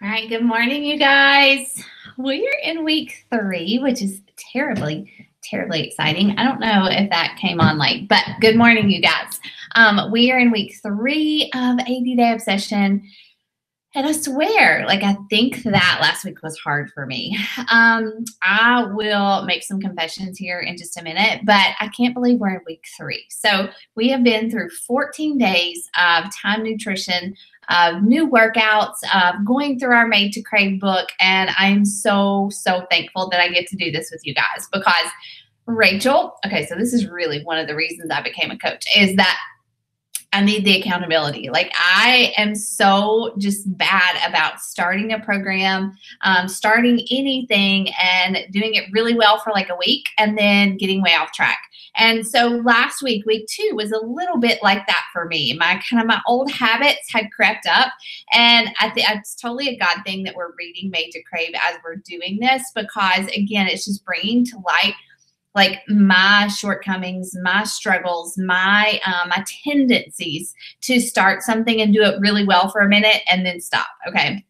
All right, good morning, you guys. We're in week 3, which is terribly exciting. I don't know if that came on late, but good morning, you guys. We are in week 3 of 80-Day Obsession. And I swear, I think that last week was hard for me. I will make some confessions here in just a minute, but I can't believe we're in week 3. So we have been through 14 days of time nutrition, of new workouts, of going through our Made to Crave book. And I'm so thankful that I get to do this with you guys because Rachel, okay, so this is really one of the reasons I became a coach, is that I need the accountability. I am so just bad about starting a program, starting anything and doing it really well for a week and then getting way off track. And so last week, week 2 was a little bit like that for me. My old habits had crept up, and I think it's totally a God thing that we're reading Made to Crave as we're doing this, because again, it's just bringing to light my shortcomings, my struggles, my tendencies to start something and do it really well for a minute and then stop. Okay.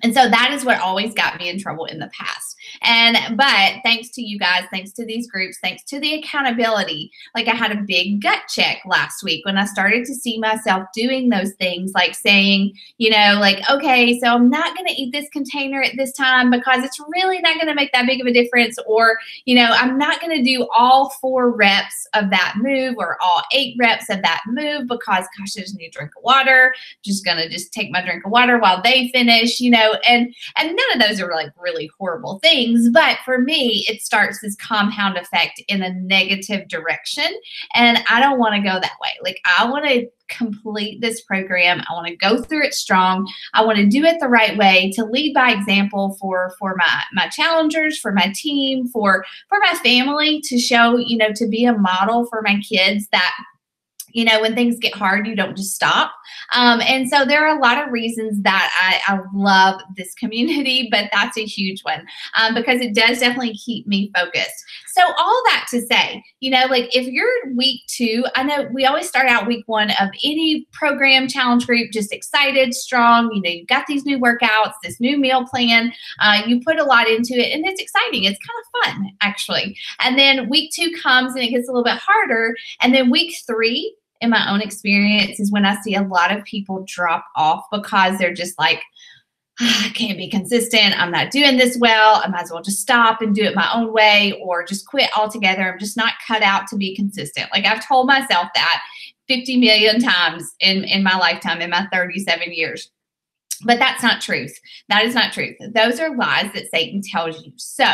And so that is what always got me in trouble in the past. But thanks to you guys, thanks to these groups, thanks to the accountability, I had a big gut check last week when I started to see myself doing those things, saying, okay, so I'm not going to eat this container at this time because it's really not going to make that big of a difference. Or, I'm not going to do all 4 reps of that move or all 8 reps of that move because, gosh, I just need a drink of water. Just going to take my drink of water while they finish, and none of those are really horrible things. But for me, it starts this compound effect in a negative direction. And I don't want to go that way. I want to complete this program. I want to go through it strong. I want to do it the right way, to lead by example for my challengers, for my team, for my family, to show, to be a model for my kids that, when things get hard, you don't just stop. And so there are a lot of reasons that I love this community, but that's a huge one because it does definitely keep me focused. So all that to say, if you're week 2, I know we always start out week 1 of any program challenge group, just excited, strong, you've got these new workouts, this new meal plan, you put a lot into it and it's exciting. It's kind of fun actually. And then week 2 comes and it gets a little bit harder. And then week 3, in my own experience, is when I see a lot of people drop off because they're just I can't be consistent. I'm not doing this well. I might as well just stop and do it my own way or just quit altogether. I'm just not cut out to be consistent. I've told myself that 50 million times in my lifetime, in my 37 years. But that's not truth. That is not truth. Those are lies that Satan tells you. So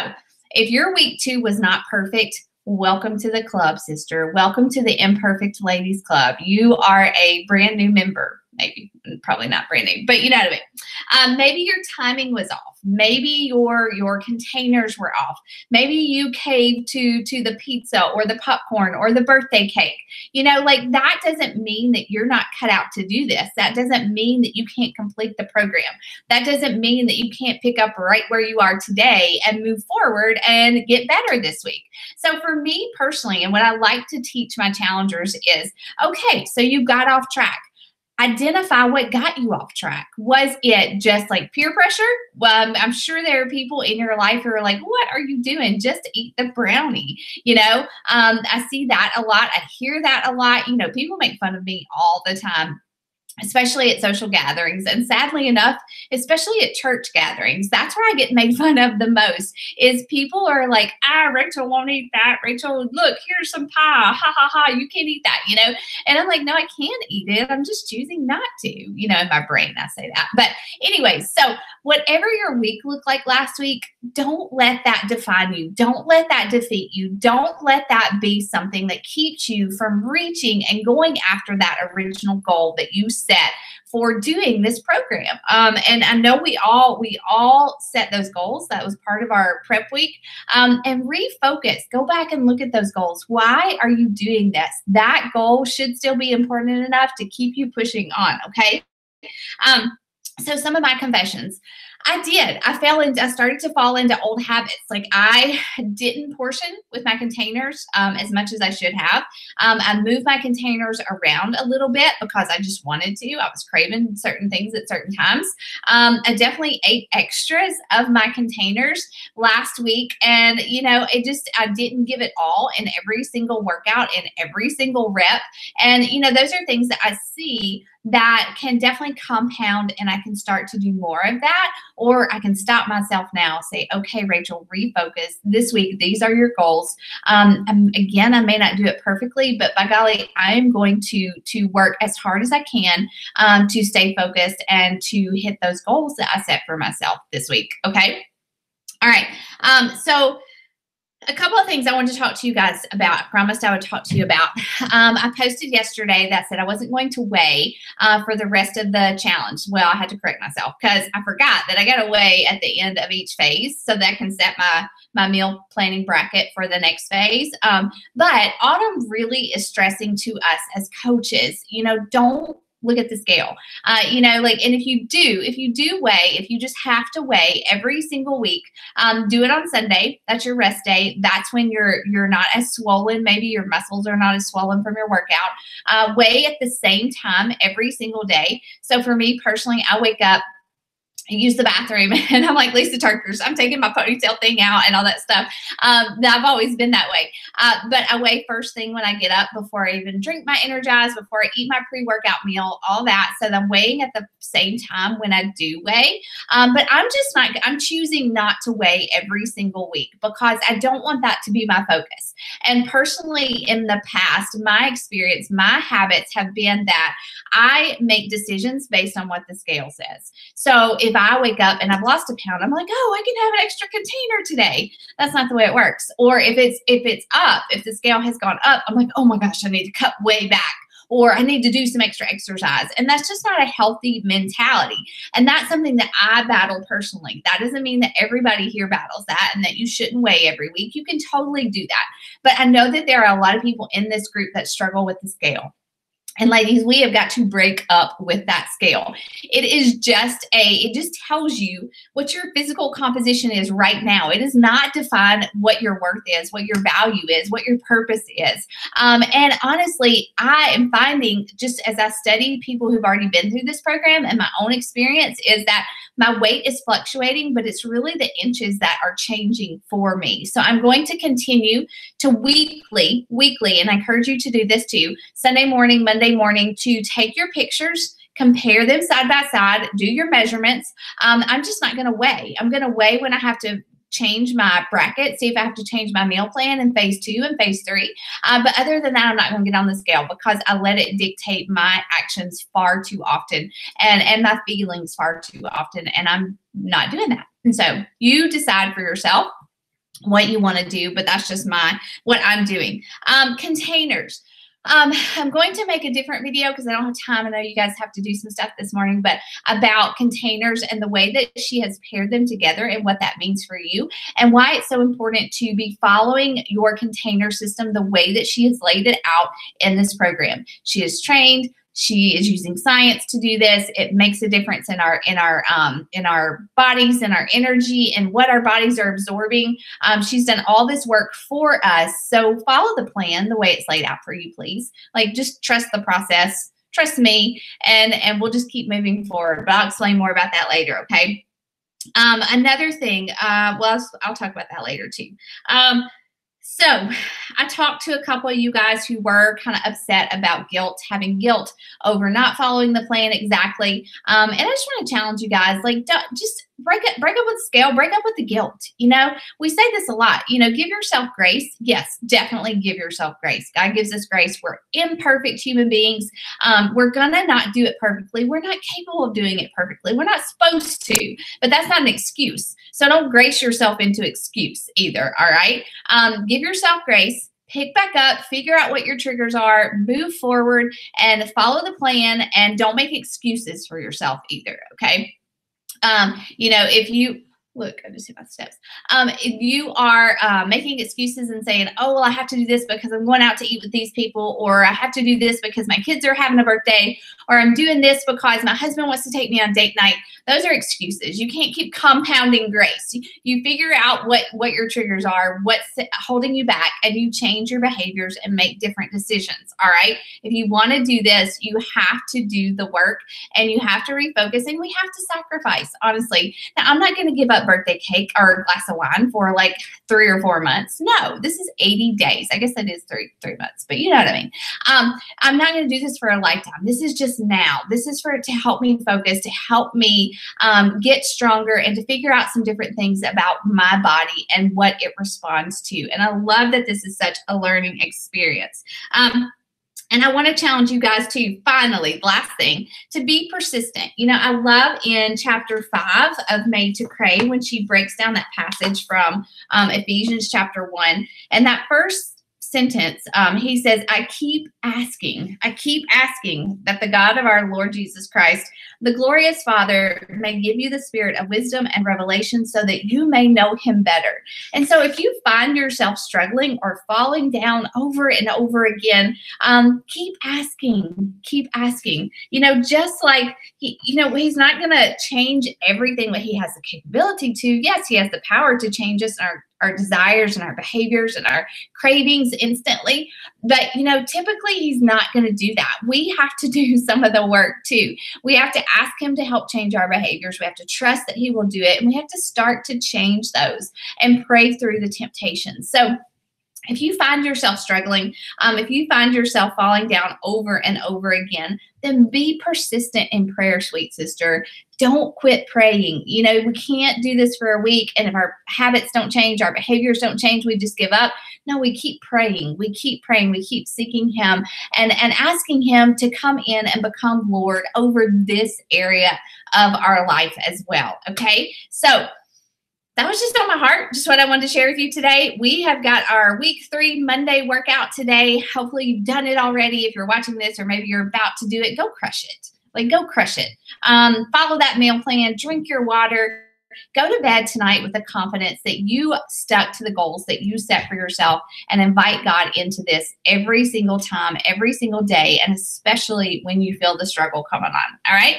if your week 2 was not perfect, welcome to the club, sister. Welcome to the Imperfect Ladies Club. You are a brand new member. Maybe, probably not brand new, but you know what I mean. Maybe your timing was off. Maybe your containers were off. Maybe you caved to the pizza or the popcorn or the birthday cake. That doesn't mean that you're not cut out to do this. That doesn't mean that you can't complete the program. That doesn't mean that you can't pick up right where you are today and move forward and get better this week. So for me personally, and what I like to teach my challengers is, okay, so you got off track. Identify what got you off track. Was it just peer pressure? Well, I'm sure there are people in your life who are what are you doing? Just eat the brownie. I see that a lot. I hear that a lot. People make fun of me all the time, especially at social gatherings. And sadly enough, especially at church gatherings, that's where I get made fun of the most, is people are Rachel won't eat that. Rachel, look, here's some pie. Ha, ha, ha. You can't eat that, And I'm no, I can eat it. I'm just choosing not to, in my brain, I say that. But anyway, so whatever your week looked like last week, don't let that define you. Don't let that defeat you. Don't let that be something that keeps you from reaching and going after that original goal that you set for doing this program. And I know we all set those goals. That was part of our prep week. And refocus. Go back and look at those goals. Why are you doing this? That goal should still be important enough to keep you pushing on, okay? So some of my confessions. I did. I started to fall into old habits. Like I didn't portion with my containers as much as I should have. I moved my containers around a little bit because I just wanted to. I was craving certain things at certain times. I definitely ate extras of my containers last week. And, I didn't give it all in every single workout, in every single rep. And, those are things that I see that can definitely compound, and I can start to do more of that, or I can stop myself now, say, okay, Rachel, refocus this week. These are your goals. Again, I may not do it perfectly, but by golly, I'm going to work as hard as I can to stay focused and to hit those goals that I set for myself this week. Okay. All right. So a couple of things I wanted to talk to you guys about. I promised I would talk to you about. I posted yesterday that said I wasn't going to weigh for the rest of the challenge. Well, I had to correct myself because I forgot that I got to weigh at the end of each phase so that I can set my meal planning bracket for the next phase. But Autumn really is stressing to us as coaches, don't look at the scale. And if you do weigh, if you just have to weigh every single week, do it on Sunday. That's your rest day. That's when you're not as swollen. Maybe your muscles are not as swollen from your workout. Weigh at the same time every single day. So for me personally, I wake up, I use the bathroom, and I'm like Lisa Turkers. I'm taking my ponytail thing out and all that stuff. I've always been that way. But I weigh first thing when I get up, before I even drink my Energize, before I eat my pre-workout meal, all that. So I'm weighing at the same time when I do weigh. But I'm choosing not to weigh every single week because I don't want that to be my focus. And personally, in the past, my experience, my habits have been that I make decisions based on what the scale says. So if I wake up and I've lost a pound, I'm like, oh, I can have an extra container today. That's not the way it works. Or if it's up, if the scale has gone up, I'm like, oh my gosh, I need to cut way back, or I need to do some extra exercise. And that's just not a healthy mentality. And that's something that I battle personally. That doesn't mean that everybody here battles that and that you shouldn't weigh every week. You can totally do that. But I know that there are a lot of people in this group that struggle with the scale. And ladies, we have got to break up with that scale. It just tells you what your physical composition is right now. It does not define what your worth is, what your value is, what your purpose is. And honestly, I am finding, just as I study people who've already been through this program, and my own experience is that my weight is fluctuating, but it's really the inches that are changing for me. So I'm going to continue to weekly, and I encourage you to do this too, Sunday morning, Monday morning, to take your pictures, compare them side by side, do your measurements. I'm just not going to weigh. I'm going to weigh when I have to change my bracket, see if I have to change my meal plan in phase 2 and phase 3. But other than that, I'm not going to get on the scale because I let it dictate my actions far too often and my feelings far too often. And I'm not doing that. And so you decide for yourself what you want to do, but that's just what I'm doing. Containers. I'm going to make a different video because I don't have time. I know you guys have to do some stuff this morning, but about containers and the way that she has paired them together and what that means for you and why it's so important to be following your container system the way that she has laid it out in this program. She is trained. She is using science to do this. It makes a difference in our bodies and our energy and what our bodies are absorbing. She's done all this work for us. So follow the plan the way it's laid out for you, please. Like, just trust the process, trust me, and we'll just keep moving forward. But I'll explain more about that later, okay? Another thing, well, I'll talk about that later too. So I talked to a couple of you guys who were kind of upset about having guilt over not following the plan exactly. And I just want to challenge you guys, like, just break up with the scale, break up with the guilt. We say this a lot, give yourself grace. Yes, definitely give yourself grace. God gives us grace. We're imperfect human beings. We're going to not do it perfectly. We're not capable of doing it perfectly. We're not supposed to, but that's not an excuse. So don't grace yourself into excuse either. All right. Give yourself grace. Pick back up, figure out what your triggers are, move forward, and follow the plan, and don't make excuses for yourself either, okay? If you Look, I just hit my steps. If you are making excuses and saying, oh, well, I have to do this because I'm going out to eat with these people, or I have to do this because my kids are having a birthday, or I'm doing this because my husband wants to take me on date night, those are excuses. You can't keep compounding grace. You figure out what your triggers are, what's holding you back, and you change your behaviors and make different decisions, all right? If you want to do this, you have to do the work, and you have to refocus, and we have to sacrifice, honestly. Now, I'm not going to give up birthday cake or a glass of wine for like 3 or 4 months. No, this is 80 days. I guess that is three months, but you know what I mean. I'm not going to do this for a lifetime. This is just now. This is for it to help me focus, to help me get stronger, and to figure out some different things about my body and what it responds to. And I love that this is such a learning experience. And I want to challenge you guys to, finally, last thing, to be persistent. You know, I love in chapter 5 of Made to Crave when she breaks down that passage from Ephesians chapter 1. And that first sentence, he says, I keep asking that the God of our Lord Jesus Christ, the glorious Father, may give you the spirit of wisdom and revelation so that you may know him better. And so if you find yourself struggling or falling down over and over again, keep asking. You know, just like, he's not going to change everything that he has the capability to. Yes, he has the power to change us, our desires and our behaviors and our cravings instantly. But, typically he's not going to do that. We have to do some of the work too. We have to ask him to help change our behaviors. We have to trust that he will do it. And we have to start to change those and pray through the temptations. So if you find yourself struggling, if you find yourself falling down over and over again, then be persistent in prayer, sweet sister. Don't quit praying. We can't do this for a week, and if our habits don't change, our behaviors don't change, we just give up. No, we keep praying. We keep praying. We keep seeking him and asking him to come in and become Lord over this area of our life as well, okay? So that was just on my heart, just what I wanted to share with you today. We have got our week 3 Monday workout today. Hopefully you've done it already. If you're watching this, or maybe you're about to do it, go crush it. Go crush it. Follow that meal plan, drink your water, go to bed tonight with the confidence that you stuck to the goals that you set for yourself, and invite God into this every single time, every single day, and especially when you feel the struggle coming on. All right.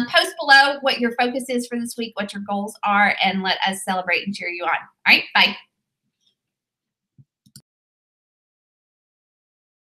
Post below what your focus is for this week, what your goals are, and let us celebrate and cheer you on. All right. Bye.